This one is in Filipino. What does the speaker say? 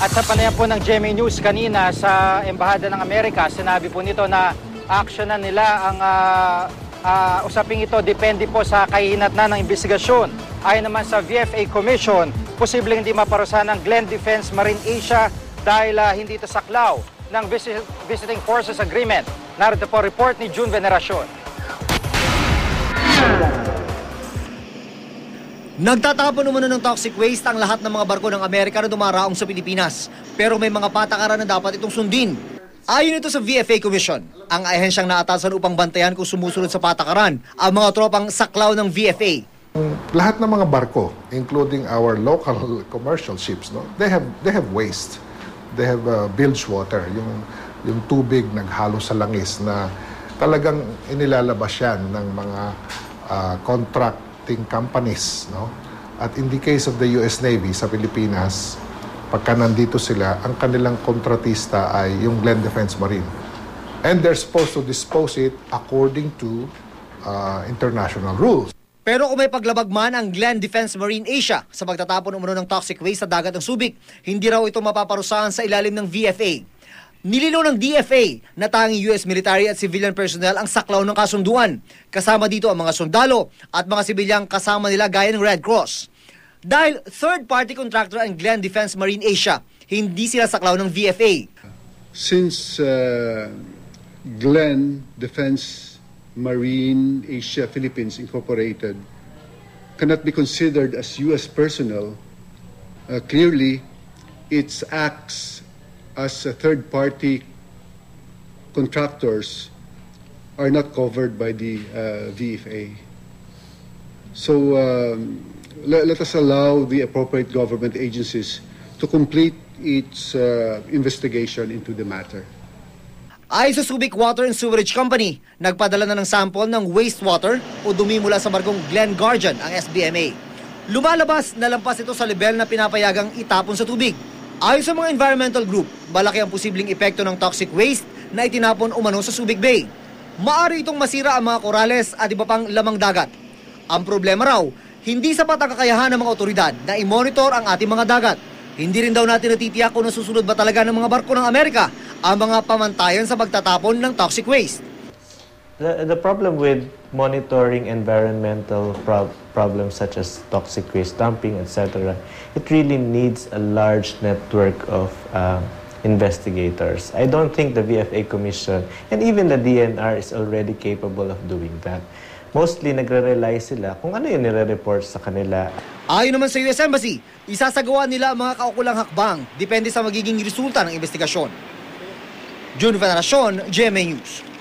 At sa panayam po ng GMA News kanina sa Embahada ng Amerika, sinabi po nito na aksyonan nila ang usaping ito depende po sa kahinatnan ng investigasyon. Ayon naman sa VFA Commission, posibleng hindi maparusahan ng Glenn Defense Marine Asia dahil hindi ito saklaw ng Visiting Forces Agreement. Narito po report ni June Veneracion. Nagtatapon umano ng toxic waste ang lahat ng mga barko ng Amerika na dumaraong sa Pilipinas. Pero may mga patakaran na dapat itong sundin. Ayon ito sa VFA Commission, ang ahensyang naatasan upang bantayan kung sumusunod sa patakaran ang mga tropang saklaw ng VFA. Lahat ng mga barko, including our local commercial ships, no, they have waste. They have bilge water, yung tubig naghalo sa langis na talagang inilalabas yan ng mga contracting companies, no? At in the case of the US Navy sa Pilipinas, pagka nandito sila, ang kanilang kontratista ay yung Glenn Defense Marine. And they're supposed to dispose it according to international rules. Pero kung may paglabag man ang Glenn Defense Marine Asia sa pagtatapon umano ng toxic waste sa dagat ng Subic, hindi raw ito mapaparusahan sa ilalim ng VFA. Nilinaw ng DFA na tanging US military at civilian personnel ang saklaw ng kasunduan. Kasama dito ang mga sundalo at mga sibilyang kasama nila gaya ng Red Cross. Dahil third-party contractor ang Glenn Defense Marine Asia, hindi sila saklaw ng VFA. Since Glenn Defense Marine Asia Philippines Incorporated cannot be considered as U.S. personnel, clearly its acts as third-party contractors are not covered by the VFA. So let us allow the appropriate government agencies to complete its investigation into the matter. Ayon sa Subic Water and Sewerage Company, nagpadala na ng sample ng wastewater o dumi mula sa barkong Glen Guardian ang SBMA. Lumalabas na lampas ito sa level na pinapayagang itapon sa tubig. Ayon sa mga environmental group, malaki ang posibleng epekto ng toxic waste na itinapon umano sa Subic Bay. Maaari itong masira ang mga korales at iba pang lamang dagat. Ang problema raw, hindi sapat ang kakayahan ng mga otoridad na i-monitor ang ating mga dagat. Hindi rin daw natin natitiyak kung nasusunod ba talaga ng mga barko ng Amerika ang mga pamantayan sa pagtatapon ng toxic waste. The problem with monitoring environmental problems such as toxic waste dumping, etc., it really needs a large network of investigators. I don't think the VFA Commission and even the DNR is already capable of doing that. Mostly nagre-rely sila kung ano yung nire-report sa kanila. Ayon naman sa US Embassy, isasagawa nila ang mga kaukulang hakbang depende sa magiging resulta ng investigasyon. June Veneracion, GMA News.